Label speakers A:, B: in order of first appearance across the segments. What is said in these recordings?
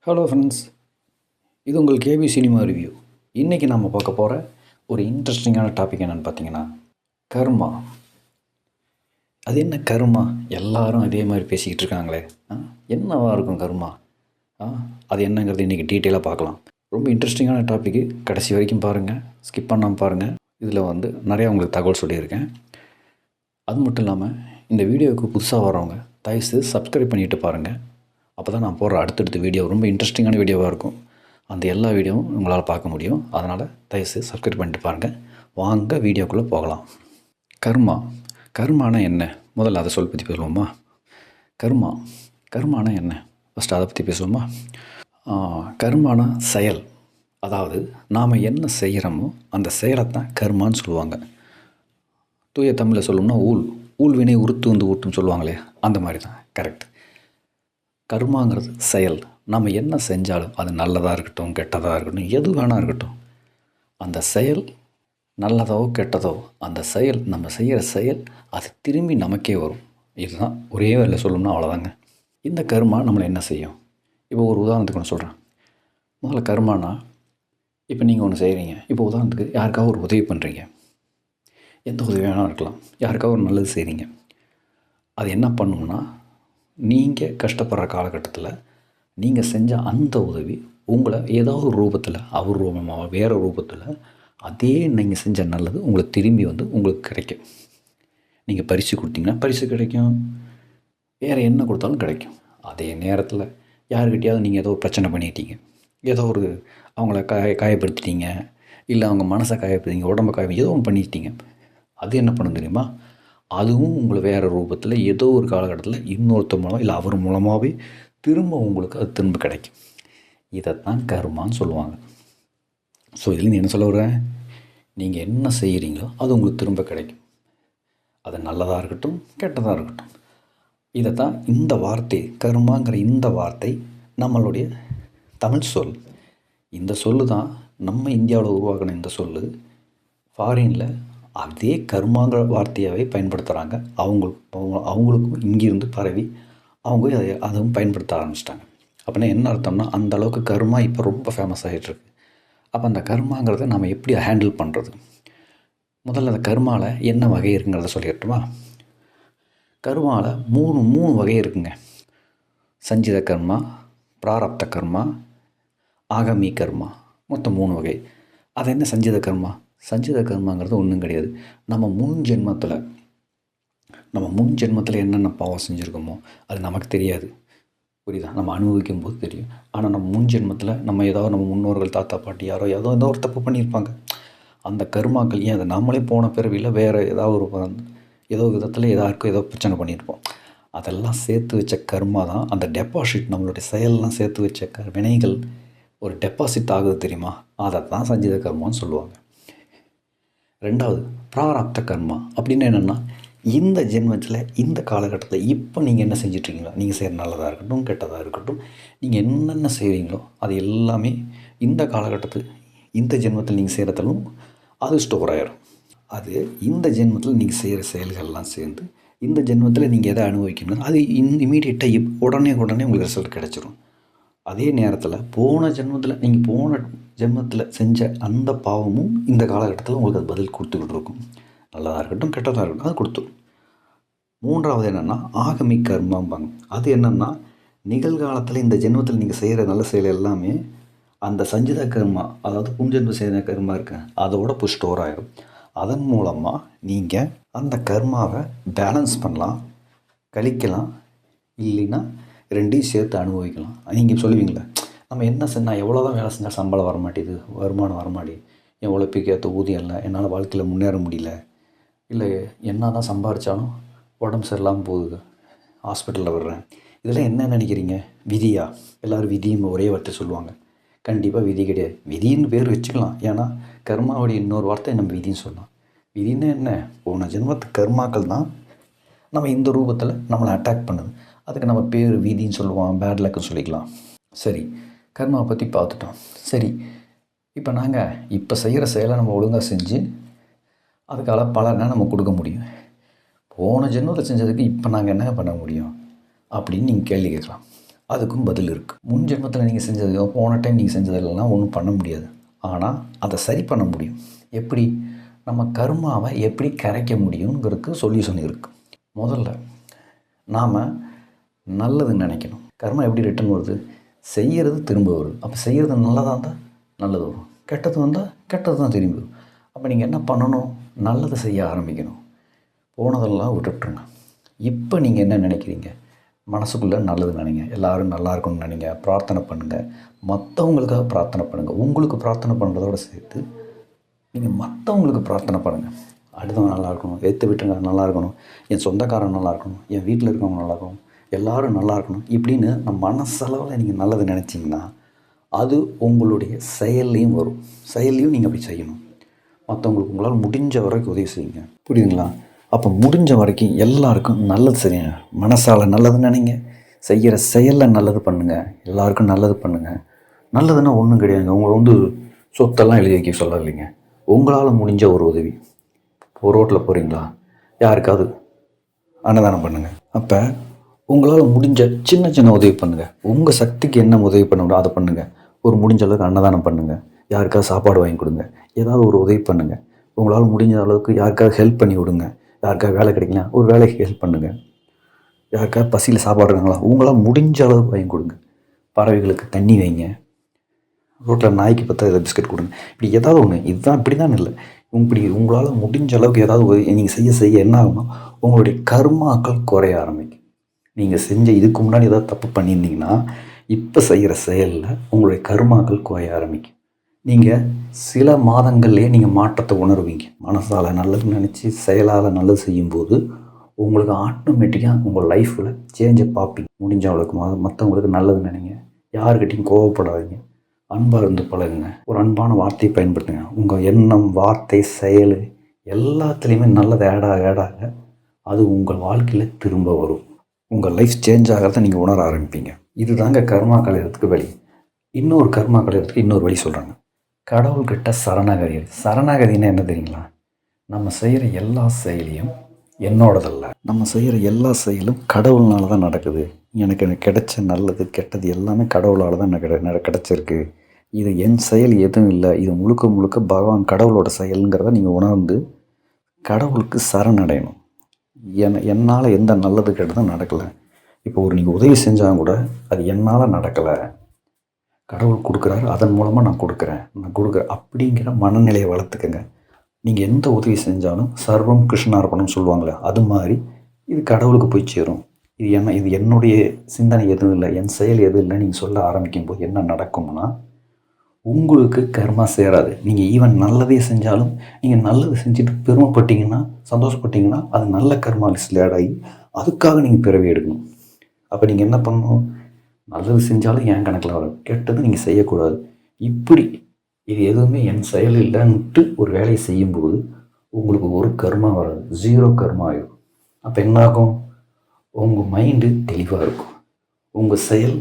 A: Hello friends, இது உங்கள் KP cinema review. இன்றைக்கி நம்ம பார்க்க போகிற ஒரு இன்ட்ரெஸ்டிங்கான டாபிக் என்னென்னு பார்த்தீங்கன்னா, கர்மா. அது என்ன கர்மா? எல்லாரும் அதே மாதிரி பேசிக்கிட்டு இருக்காங்களே, என்னவாக இருக்கும் கர்மா? அது என்னங்கிறது இன்றைக்கி டீட்டெயிலாக பார்க்கலாம். ரொம்ப இன்ட்ரெஸ்டிங்கான டாப்பிக்கு, கடைசி வரைக்கும் பாருங்கள், ஸ்கிப் பண்ணாமல் பாருங்கள். இதில் நிறையா உங்களுக்கு தகவல் சொல்லியிருக்கேன். அது மட்டும் இல்லாமல் இந்த வீடியோவுக்கு புதுசாக வரவங்க தயவுசெய்து சப்ஸ்கிரைப் பண்ணிவிட்டு பாருங்கள். அப்போ தான் நான் போடுற அடுத்தடுத்த வீடியோ ரொம்ப இன்ட்ரெஸ்டிங்கான வீடியோவாக இருக்கும். அந்த எல்லா வீடியோவும் உங்களால் பார்க்க முடியும். அதனால் தயவுசெய்து சப்ஸ்கிரைப் பண்ணிட்டு பாருங்கள். வாங்க வீடியோக்குள்ளே போகலாம். கர்மானா என்ன? முதல்ல அதை பற்றி பேசுவோமா? கர்மானா என்ன? ஃபஸ்ட்டு அதை பற்றி பேசுவோமா? கர்மானா செயல். அதாவது நாம் என்ன செய்கிறோமோ அந்த செயலை தான் கர்மான்னு சொல்லுவாங்க. தூய தமிழில் சொல்லணும்னா ஊழ்வினை உறுத்து ஊட்டுன்னு சொல்லுவாங்களே, அந்த மாதிரி தான். கரெக்ட். கர்மாங்கிறது செயல். நம்ம என்ன செஞ்சாலும் அது நல்லதாக இருக்கட்டும், கெட்டதாக இருக்கட்டும், எது வேணா இருக்கட்டும், அந்த செயல் நல்லதோ கெட்டதோ, அந்த செயல் நம்ம செய்கிற செயல் அது திரும்பி நமக்கே வரும். இதுதான் ஒரே வேலையில் சொல்லணும்னா அவ்வளோதாங்க. இந்த கர்மா நம்மளை என்ன செய்யும்? இப்போ ஒரு உதாரணத்துக்கு ஒன்று சொல்கிறேன். முதல்ல கர்மானா, இப்போ நீங்கள் ஒன்று செய்கிறீங்க. இப்போ உதாரணத்துக்கு யாருக்காவது ஒரு உதவி பண்ணுறீங்க. எந்த உதவி வேணாலும் இருக்கலாம். யாருக்காவது ஒரு நல்லது செய்கிறீங்க. அது என்ன பண்ணும்னா, நீங்கள் கஷ்டப்படுற காலகட்டத்தில் நீங்கள் செஞ்ச அந்த உதவி உங்களை ஏதோ ஒரு ரூபத்தில், அவர் ரூபமாக வேறு ரூபத்தில், அதே நீங்கள் செஞ்ச நல்லது உங்களுக்கு திரும்பி உங்களுக்கு கிடைக்கும். நீங்கள் பரிசு கொடுத்தீங்கன்னா பரிசு கிடைக்கும், வேறு என்ன கொடுத்தாலும் கிடைக்கும். அதே நேரத்தில் யாருக்கிட்டையாவது நீங்கள் ஏதோ ஒரு பிரச்சனை பண்ணிட்டீங்க, ஏதோ ஒரு அவங்கள காயப்படுத்திட்டீங்க, இல்லை அவங்க மனசை காயப்படுத்திங்க, உடம்பை ஏதோ ஒன்று பண்ணிட்டீங்க. அது என்ன பண்ணும் தெரியுமா? அதுவும் உங்களை வேறு ரூபத்தில் ஏதோ ஒரு காலகட்டத்தில் இன்னொருத்தர் மூலம் இல்லை அவர் மூலமாகவே திரும்ப உங்களுக்கு அது திரும்ப கிடைக்கும். இதைத்தான் கர்மான்னு சொல்லுவாங்க. ஸோ இதுலேருந்து என்ன சொல்ல வரேன்? நீங்கள் என்ன செய்கிறீங்களோ அது உங்களுக்கு திரும்ப கிடைக்கும். அது நல்லதாக இருக்கட்டும், கெட்டதாக இருக்கட்டும். இதைத்தான் இந்த வார்த்தை, கர்மாங்கிற இந்த வார்த்தை நம்மளுடைய தமிழ் சொல். இந்த சொல்லு தான் நம்ம இந்தியாவில் உருவாக்கின இந்த சொல்லு ஃபாரினில் அதே கர்மாங்கிற வார்த்தையாகவே பயன்படுத்துகிறாங்க. அவங்களுக்கும் இங்கேருந்து பரவி அவங்க அதுவும் பயன்படுத்த ஆரம்பிச்சிட்டாங்க. அப்படின்னா என்ன அர்த்தம்னா, அந்த அளவுக்கு கர்மா இப்போ ரொம்ப ஃபேமஸ் ஆகிட்டுருக்கு. அப்போ அந்த கர்மாங்கிறத நம்ம எப்படி ஹேண்டில் பண்ணுறது? முதல்ல அந்த கர்மாவில் என்ன வகை இருக்குங்கிறத சொல்லிடட்டுமா? கர்மாவில் மூணு வகை இருக்குங்க. சஞ்சித கர்மா, பிராரப்த கர்மா, ஆகமி கர்மா, மொத்தம் 3 வகை. அது என்ன சஞ்சித கர்மா? சஞ்சித கர்மாங்கிறது ஒன்றும் கிடையாது. நம்ம முன் ஜென்மத்தில் என்னென்ன பாவம் செஞ்சுருக்கோமோ அது நமக்கு தெரியாது, புரியுதா? நம்ம அனுபவிக்கும் போது தெரியும். ஆனால் நம்ம முன் ஜென்மத்தில் நம்ம ஏதாவது நம்ம முன்னோர்கள், தாத்தா பாட்டி யாரோ ஏதோ ஒரு தப்பு பண்ணியிருப்பாங்க. அந்த கர்மாக்கள் ஏன் அதை நம்மளே போன பிறவியில் வேறு ஏதோ விதத்தில் ஏதோ பிரச்சனை பண்ணியிருப்போம். அதெல்லாம் சேர்த்து வச்ச கர்மா தான் அந்த டெபாசிட். நம்மளுடைய செயலெலாம் சேர்த்து வச்ச வினைகள் ஒரு டெபாசிட் ஆகுது தெரியுமா? அதை தான் சஞ்சித கர்மான்னு சொல்லுவாங்க. 2வது பிராரப்த கர்மா. அப்படின்னு என்னென்னா, இந்த ஜென்மத்தில் இந்த காலகட்டத்தில் இப்போ நீங்கள் என்ன செஞ்சிட்ருக்கீங்களோ, நீங்கள் செய்கிற நல்லதாக இருக்கட்டும், கெட்டதாக இருக்கட்டும், நீங்கள் என்னென்ன செய்கிறீங்களோ அது எல்லாமே இந்த காலகட்டத்தில் இந்த ஜென்மத்தில் நீங்கள் செய்கிறதாலும் அது ஸ்டோர் ஆகிடும். அது இந்த ஜென்மத்தில் நீங்கள் செய்கிற செயல்கள்லாம் சேர்ந்து இந்த ஜென்மத்தில் நீங்கள் எதை அனுபவிக்கணும் அது இமீடியட்டாக உடனே உங்களுக்கு ரிசல்ட் கிடச்சிரும். அதே நேரத்தில் போன ஜென்மத்தில் செஞ்ச அந்த பாவமும் இந்த காலகட்டத்தில் உங்களுக்கு அது பதில் கொடுத்துக்கிட்டு இருக்கும். நல்லதாக இருக்கட்டும், கெட்டதாக இருக்கட்டும், அது கொடுத்துரும். 3வது என்னென்னா ஆகமி கர்மாம்பாங்க. அது என்னென்னா, நிகழ்காலத்தில் இந்த ஜென்மத்தில் நீங்கள் செய்கிற நல்ல செயல் எல்லாமே அந்த சஞ்சித கர்மா, அதாவது புன்ஜென்ம செய்த கர்மா இருக்கு, அதோட போய் ஸ்டோர் ஆகிடும். அதன் மூலமாக நீங்கள் அந்த கர்மாவை பேலன்ஸ் பண்ணலாம், கழிக்கலாம், இல்லைன்னா 2யும் சேர்த்து அனுபவிக்கலாம். நீங்கள் சொல்லுவீங்களே, நம்ம என்ன நான் எவ்வளோ தான் வேலை செஞ்சால் சம்பளம் வரமாட்டேது, வருமானம் வரமாட்டேது, என் உழைப்புக்கு ஏற்ற ஊதியம் இல்லை, என்னால் வாழ்க்கையில் முன்னேற முடியல, இல்லை என்ன தான் சம்பாதிச்சாலும் உடம்பு சரியில்லாமல் போகுது, ஹாஸ்பிட்டலில் வர்றேன், இதெல்லாம் என்ன நினைக்கிறீங்க? விதியா? எல்லோரும் விதின்னு ஒரே வார்த்தை சொல்லுவாங்க. கண்டிப்பாக விதி கிடையாது. விதின்னு பேர் வச்சுக்கலாம், ஏன்னா கர்மாவுடைய இன்னொரு வார்த்தை நம்ம விதின்னு சொல்லலாம். விதின்னு என்ன? போன ஜென்மத்து கர்மாக்கள் தான் நம்ம இந்த ரூபத்தில் நம்மளை அட்டாக் பண்ணுது. அதுக்கு நம்ம பேர் விதின்னு சொல்லுவோம், பேட் லக்குன்னு சொல்லிக்கலாம். சரி, கர்மாவை பற்றி பார்த்துட்டோம். சரி, இப்போ நாங்கள் இப்போ செய்கிற செயலை நம்ம ஒழுங்காக செஞ்சு அதுக்கால பலனை நம்ம கொடுக்க முடியும். போன ஜென்மத்தில் செஞ்சதுக்கு இப்போ நாங்கள் என்ன பண்ண முடியும் அப்படின்னு நீங்கள் கேள்வி கேட்கலாம். அதுக்கும் பதில் இருக்குது. முன் ஜென்மத்தில் நீங்கள் செஞ்சதையோ போன டைம் நீங்கள் செஞ்சதெல்லாம் ஒன்றும் பண்ண முடியாது. ஆனால் அதை சரி பண்ண முடியும். எப்படி? நம்ம கர்மாவை எப்படி கரைக்க முடியுங்கிறதுக்கு சொல்யூஷன் இருக்குது. முதல்ல நாம் நல்லது நினைக்கணும். கர்மா எப்படி ரிட்டர்ன் வருது? செய்கிறது திரும்ப வருது. அப்போ செய்கிறது நல்லதாக இருந்தால் நல்லது வரும், கெட்டது வந்தால் கெட்டது தான் திரும்பி வரும். அப்போ நீங்கள் என்ன பண்ணணும்? நல்லது செய்ய ஆரம்பிக்கணும். போனதெல்லாம் விட்டுட்டுருங்க. இப்போ நீங்கள் என்ன நினைக்கிறீங்க? மனசுக்குள்ளே நல்லது நினைங்க, எல்லோரும் நல்லா இருக்கணும்னு நினைங்க, பிரார்த்தனை பண்ணுங்கள், மற்றவங்களுக்காக பிரார்த்தனை பண்ணுங்கள். உங்களுக்கு பிரார்த்தனை பண்ணுறதோடு சேர்த்து நீங்கள் மற்றவங்களுக்கு பிரார்த்தனை பண்ணுங்கள். அடுத்தவங்க நல்லா இருக்கணும், எடுத்து விட்டுங்க நல்லா இருக்கணும், என் சொந்தக்காரன் நல்லா இருக்கணும், என் வீட்டில் இருக்கவங்க நல்லா இருக்கணும், எல்லோரும் நல்லா இருக்கணும். இப்படின்னு நம்ம மனசளவில் நீங்கள் நல்லது நினச்சிங்கன்னா அது உங்களுடைய செயல்லையும் வரும். செயல்லையும் நீங்கள் அப்படி செய்யணும். மற்றவங்களுக்கு உங்களால் முடிஞ்ச வரைக்கும் உதவி செய்யுங்க. புரியுதுங்களா? அப்போ முடிஞ்ச வரைக்கும் எல்லாருக்கும் நல்லது செய்யுங்க. மனசால் நல்லது நினைங்க, செய்கிற செயலில் நல்லது பண்ணுங்கள், எல்லாருக்கும் நல்லது பண்ணுங்கள். நல்லதுன்னா ஒன்றும் கிடையாதுங்க. உங்களை சொத்தெல்லாம் எழுதி வைக்க சொல்லலைங்க. உங்களால் முடிஞ்ச ஒரு உதவி. ஒரு ரோட்டில் போகிறீங்களா, யாருக்காவது அன்னதானம் பண்ணுங்கள். அப்போ உங்களால் முடிஞ்ச சின்ன சின்ன உதவி பண்ணுங்கள். உங்கள் சக்திக்கு என்ன உதவி பண்ண முடியும் அதை பண்ணுங்கள். ஒரு முடிஞ்ச அளவுக்கு அன்னதானம் பண்ணுங்கள், யாருக்காவது சாப்பாடு வாங்கி கொடுங்க, ஏதாவது ஒரு உதவி பண்ணுங்கள். உங்களால் முடிஞ்ச அளவுக்கு யாருக்காவது ஹெல்ப் பண்ணி விடுங்க. யாருக்காவது வேலை கிடைக்கல, ஒரு வேலைக்கு ஹெல்ப் பண்ணுங்கள். யாருக்காவது பசியில் சாப்பாடு இருக்காங்களா, உங்களால் முடிஞ்ச அளவுக்கு வாங்கி கொடுங்க. பறவைகளுக்கு தண்ணி வைங்க. ரோட்டில் நாய்க்கு பார்த்தா ஏதாவது பிஸ்கட் கொடுங்க. இப்படி ஏதாவது ஒன்று. இதுதான் இப்படி தான் இல்லை, இப்படி உங்களால் முடிஞ்ச அளவுக்கு ஏதாவது நீங்கள் செய்ய என்ன ஆகும்னா உங்களுடைய கர்மாக்கள் குறைய ஆரம்பிக்கும். நீங்கள் செஞ்ச இதுக்கு முன்னாடி ஏதாவது தப்பு பண்ணியிருந்தீங்கன்னா இப்போ செய்கிற செயலில் உங்களுடைய கர்மாக்கள் குறைய ஆரம்பிக்கும். நீங்கள் சில மாதங்கள்லேயே நீங்கள் மாற்றத்தை உணர்வீங்க. மனசால் நல்லது நினச்சி செயலால் நல்லது செய்யும்போது உங்களுக்கு ஆட்டோமேட்டிக்காக உங்கள் லைஃப்பில் சேஞ்சை பார்ப்பீங்க. முடிஞ்ச அளவுக்கு மற்றவங்களுக்கு நல்லது நினைங்க, யாருக்கிட்டையும் கோவப்படாதீங்க, அன்பாக இருந்து பழகுங்க, ஒரு அன்பான வார்த்தையை பயன்படுத்துங்க. உங்கள் எண்ணம், வார்த்தை, செயல் எல்லாத்துலேயுமே நல்லது ஆடாக அது உங்கள் வாழ்க்கையில் திரும்ப வரும். உங்கள் லைஃப் சேஞ்ச் ஆகிறத நீங்கள் உணர ஆரம்பிப்பீங்க. இது தாங்க கர்மா களையிறதுக்கு வழி. இன்னொரு கர்மா களையிறதுக்கு இன்னொரு வழி சொல்கிறாங்க. கடவுள்கிட்ட சரணாகதி. சரணாகதின்னா என்ன தெரியுங்களா? நம்ம செய்கிற எல்லா செயலையும் என்னோடதல்ல, நம்ம செய்கிற எல்லா செயலும் கடவுள்னால தான் நடக்குது. எனக்கு கிடைச்ச நல்லது கெட்டது எல்லாமே கடவுளால் தான் எனக்கு கிடச்சிருக்கு. இது என் செயல் எதுவும் இல்லை, இது முழுக்க முழுக்க பகவான் கடவுளோட செயலுங்கிறத நீங்கள் உணர்ந்து கடவுளுக்கு சரணடையணும். என்னால் எந்த நல்லது கெட்டதும் நடக்கலை. இப்போ நீங்கள் உதவி செஞ்சால் கூட அது என்னால் நடக்கலை, கடவுள் கொடுக்குறாரு, அதன் மூலமாக நான் கொடுக்குறேன் அப்படிங்கிற மனநிலையை வளர்த்துக்கங்க. நீங்கள் எந்த உதவி செஞ்சாலும் சர்வம் கிருஷ்ணார்ப்பணம் சொல்லுவாங்களே, அது மாதிரி இது கடவுளுக்கு போய் சேரும். இது என்னுடைய சிந்தனை எதுவும் இல்லை, என் செயல் எதுவும் இல்லை நீங்கள் சொல்ல ஆரம்பிக்கும் போது என்ன நடக்கும்னா உங்களுக்கு கர்மா சேராது. நீங்கள் ஈவன் நல்லதே செஞ்சாலும் நீங்கள் நல்லது செஞ்சுட்டு பெருமைப்பட்டீங்கன்னா, சந்தோஷப்பட்டீங்கன்னா அது நல்ல கர்மா லிஸ்டில் ஆட் ஆகி அதுக்காக நீங்கள் பிறவி எடுக்கணும். அப்போ நீங்கள் என்ன பண்ணணும்? நல்லது செஞ்சாலும் என் கணக்கில் வராது, கெட்டது நீங்கள் செய்யக்கூடாது. இப்படி இது எதுவுமே என் செயல் இல்லைன்ட்டு ஒரு வேலையை செய்யும்போது உங்களுக்கு ஒரு கர்மா வராது, 0 கர்மா ஆகிடும். அப்போ என்னாகும்? உங்கள் மைண்டு தெளிவாக இருக்கும். உங்கள் செயல்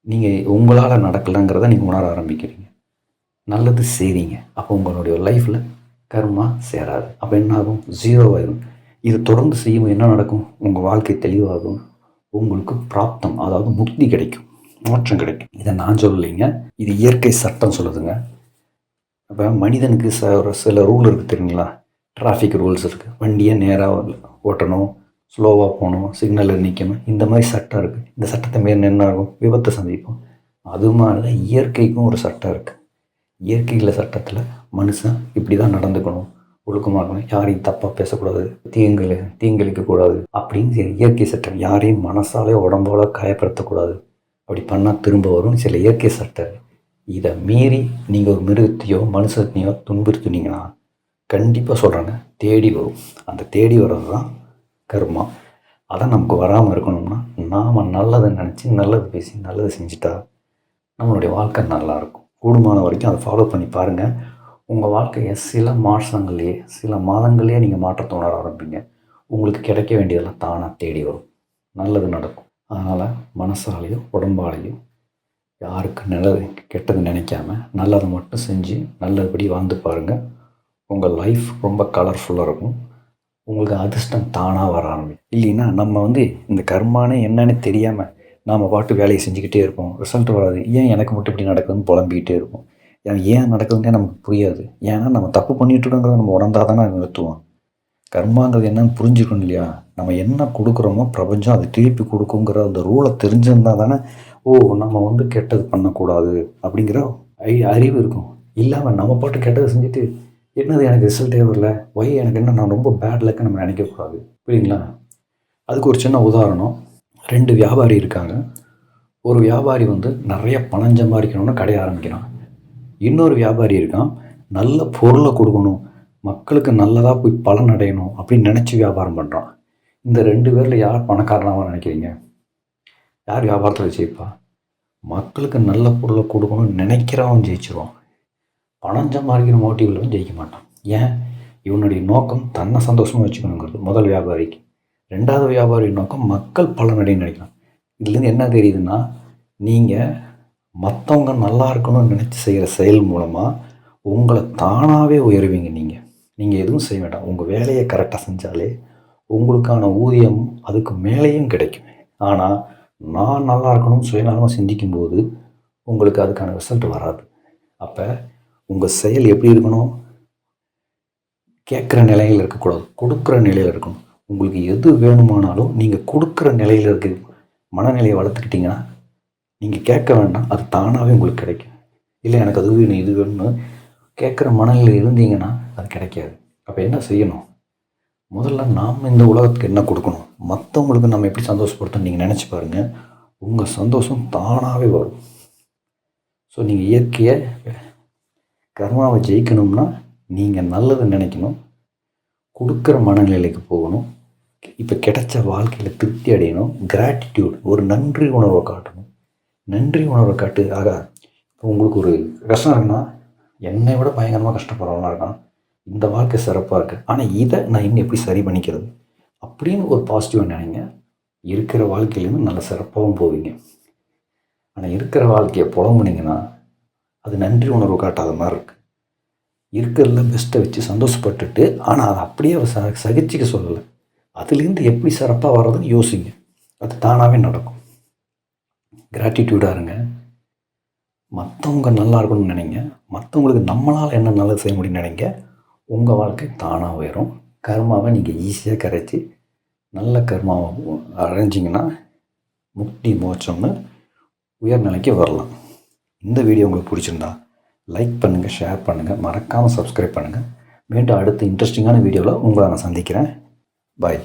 A: நீங்கள் உங்களால் நடக்கலைங்கிறத நீங்கள் உணர ஆரம்பிக்கிறீங்க. நல்லது செய்கிறீங்க. அப்போ உங்களுடைய லைஃப்பில் கர்மா சேராது. அப்போ என்னாகும்? 0 ஆகிடும். இது தொடர்ந்து செய்யும் என்ன நடக்கும்? உங்கள் வாழ்க்கை தெளிவாகும். உங்களுக்கு பிராப்தம், அதாவது முக்தி கிடைக்கும், மோட்சம் கிடைக்கும். இதை நான் சொல்லலைங்க, இது இயற்கை சட்டம் சொல்லுதுங்க. அப்போ மனிதனுக்கு சில ரூல் இருக்குது தெரியுங்களா? டிராஃபிக் ரூல்ஸ் இருக்குது. வண்டியை நேராக ஓட்டணும், ஸ்லோவாக போகணும், சிக்னலில் நிற்கணும், இந்த மாதிரி சட்டம் இருக்குது. இந்த சட்டத்தை மீறி என்ன ஆகும்? விபத்தை சந்திப்போம். அது மாதிரி தான் இயற்கைக்கும் ஒரு சட்டம் இருக்குது. இயற்கையில் சட்டத்தில் மனுஷன் இப்படி தான் நடந்துக்கணும், ஒழுக்கமாக இருக்கணும், யாரையும் தப்பாக பேசக்கூடாது, தீங்கிழிக்கக்கூடாது அப்படின்னு இயற்கை சட்டம். யாரையும் மனசாலே உடம்போல காயப்படுத்தக்கூடாது, அப்படி பண்ணால் திரும்ப வரும் சில இயற்கை சட்டம். இதை மீறி நீங்கள் ஒரு மிருகத்தையோ மனுஷத்தையோ துன்புறுத்துனீங்கன்னா கண்டிப்பாக சொல்கிறாங்க தேடி வரும். அந்த தேடி வர்றது தான் கர்மா. அதை நமக்கு வராமல் இருக்கணும்னா நாம் நல்லதை நினச்சி நல்லது பேசி நல்லது செஞ்சுட்டா நம்மளுடைய வாழ்க்கை நல்லாயிருக்கும். கூடுமான வரைக்கும் அதை ஃபாலோ பண்ணி பாருங்கள். உங்கள் வாழ்க்கையை சில மாதங்கள்லேயே சில மாதங்கள்லேயே நீங்கள் மாற்றத்தை உணர ஆரம்பிங்க. உங்களுக்கு கிடைக்க வேண்டியதெல்லாம் தானாக தேடி வரும், நல்லது நடக்கும். அதனால் மனசாலையும் உடம்பாலையும் யாருக்கு நல்லது கெட்டது நினைக்காம நல்லதை மட்டும் செஞ்சு நல்லபடி வாழ்ந்து பாருங்கள். உங்கள் லைஃப் ரொம்ப கலர்ஃபுல்லாக இருக்கும். உங்களுக்கு அதிர்ஷ்டம் தானாக வர ஆரம்பிக்கும். இல்லைன்னா நம்ம இந்த கர்மானே என்னன்னு தெரியாமல் நாம் பாட்டு வேலையை செஞ்சுக்கிட்டே இருப்போம், ரிசல்ட் வராது. ஏன் எனக்கு மட்டும் இப்படி நடக்குதுன்னு புலம்பிக்கிட்டே இருப்போம். ஏன் நடக்குதுன்னே நமக்கு புரியாது. ஏன்னா நம்ம தப்பு பண்ணிகிட்ருக்கோங்கிறத நம்ம உணர்ந்தால் தானே நிறுத்துவோம். கர்மாங்கிறது என்னன்னு புரிஞ்சுக்கணும் இல்லையா? நம்ம என்ன கொடுக்குறோமோ பிரபஞ்சம் அது திருப்பி கொடுக்குங்கிற அந்த ரூலை தெரிஞ்சிருந்தால் தானே நம்ம கெட்டது பண்ணக்கூடாது அப்படிங்கிற அறிவு இருக்கும். இல்லாமல் நம்ம பாட்டு கெட்டதை செஞ்சுட்டு என்னது எனக்கு ரிசல்ட்டே வரல, எனக்கு என்ன நான் ரொம்ப பேட் லக்குன்னு நம்ம நினைக்கக்கூடாது. புரியுங்களா? அதுக்கு ஒரு சின்ன உதாரணம். 2 வியாபாரி இருக்காங்க. ஒரு வியாபாரி நிறைய பணம் சம்பாதிக்கணும்னு கடையை ஆரம்பிக்கிறான். இன்னொரு வியாபாரி இருக்கான், நல்ல பொருளை கொடுக்கணும், மக்களுக்கு நல்லதாக போய் பலன் அடையணும் அப்படின்னு நினச்சி வியாபாரம் பண்ணுறான். இந்த 2 பேரில் யார் பணக்காரனாக நினைக்கிறீங்க? யார் வியாபாரத்தில் ஜெயிப்பா? மக்களுக்கு நல்ல பொருளை கொடுக்கணும்னு நினைக்கிறவன் ஜெயிச்சிருவான். பணம் சம்பாதிக்கிற மோட்டிவ்லையும் ஜெயிக்க மாட்டான். ஏன்? இவனுடைய நோக்கம் தன்னை சந்தோஷமாக வச்சுக்கணுங்கிறது முதல் வியாபாரிக்கு. 2வது வியாபாரி நோக்கம் மக்கள் பலனடைன்னு நினைக்கலாம். இதுலேருந்து என்ன தெரியுதுன்னா, நீங்கள் மற்றவங்க நல்லா இருக்கணும்னு நினச்சி செய்கிற செயல் மூலமாக உங்களை தானாகவே உயருவீங்க. நீங்கள் எதுவும் செய்ய வேண்டாம். உங்கள் வேலையை கரெக்டாக செஞ்சாலே உங்களுக்கான ஊதியம் அதுக்கு மேலேயும் கிடைக்கும். ஆனால் நான் நல்லா இருக்கணும்னு சுயநலமாக சிந்திக்கும்போது உங்களுக்கு அதுக்கான ரிசல்ட் வராது. அப்போ உங்கள் செயல் எப்படி இருக்கணும்? கேட்குற நிலையில் இருக்கக்கூடாது, கொடுக்குற நிலையில் இருக்கணும். உங்களுக்கு எது வேணுமானாலும் நீங்கள் கொடுக்குற நிலையில் இருக்க மனநிலையை வளர்த்துக்கிட்டிங்கன்னா நீங்கள் கேட்க வேண்டாம், அது தானாகவே உங்களுக்கு கிடைக்கும். இல்லை எனக்கு அது வேணும் இது வேணும்னு கேட்குற மனநிலையில் இருந்தீங்கன்னா அது கிடைக்காது. அப்போ என்ன செய்யணும்? முதல்ல நாம் இந்த உலகத்துக்கு என்ன கொடுக்கணும், மற்றவங்களுக்கு நம்ம எப்படி சந்தோஷப்படுத்தணும் நீங்கள் நினச்சி பாருங்கள். உங்கள் சந்தோஷம் தானாகவே வரும். ஸோ நீங்கள் இயற்கையை கர்மாவை ஜெயிக்கணும்னா நீங்கள் நல்லதை நினைக்கணும், கொடுக்குற மனநிலைக்கு போகணும். இப்போ கிடைச்ச வாழ்க்கையில் திருப்தி அடையணும். கிராட்டிடியூட், ஒரு நன்றி உணர்வை காட்டணும். நன்றி உணர்வை காட்டு. இப்போ உங்களுக்கு ஒரு கஷ்டம் இருக்குன்னா, என்னை விட பயங்கரமாக கஷ்டப்படுறவங்களாம் இருக்கான், இந்த வாழ்க்கை சிறப்பாக இருக்குது, ஆனால் இதை நான் இன்னும் எப்படி சரி பண்ணிக்கிறது அப்படின்னு ஒரு பாசிட்டிவாக நினைங்க. இருக்கிற வாழ்க்கையிலேருந்து நல்ல சிறப்பாகவும் போவீங்க. ஆனால் இருக்கிற வாழ்க்கையை புலம்புனீங்கன்னா அது நன்றி உணர்வு காட்டாத மாதிரி இருக்குது. இருக்கிறதுல பெஸ்ட்டை வச்சு சந்தோஷப்பட்டுட்டு, ஆனால் அதை அப்படியே சகிச்சிக்க சொல்லலை, அதுலேருந்து எப்படி சிறப்பாக வர்றதுன்னு யோசிங்க. அது தானாகவே நடக்கும். கிராட்டிடியூடாக இருங்க. மற்றவங்க நல்லா இருக்கணும்னு நினைங்க. மற்றவங்களுக்கு நம்மளால் என்ன நல்லது செய்ய முடியும்னு நினைங்க. உங்கள் வாழ்க்கை தானாக உயரும். கர்மாவை நீங்கள் ஈஸியாக கரைச்சி நல்ல கர்மாவை அடைஞ்சிங்கன்னா முக்தி மோட்சம்னு உயர்நிலைக்கு வரலாம். இந்த வீடியோ உங்களுக்கு பிடிச்சிருந்தா லைக் பண்ணுங்கள், ஷேர் பண்ணுங்கள், மறக்காமல் சப்ஸ்கிரைப் பண்ணுங்கள். மீண்டும் அடுத்த இன்ட்ரெஸ்டிங்கான வீடியோவில் உங்களை நான் சந்திக்கிறேன். பாய்.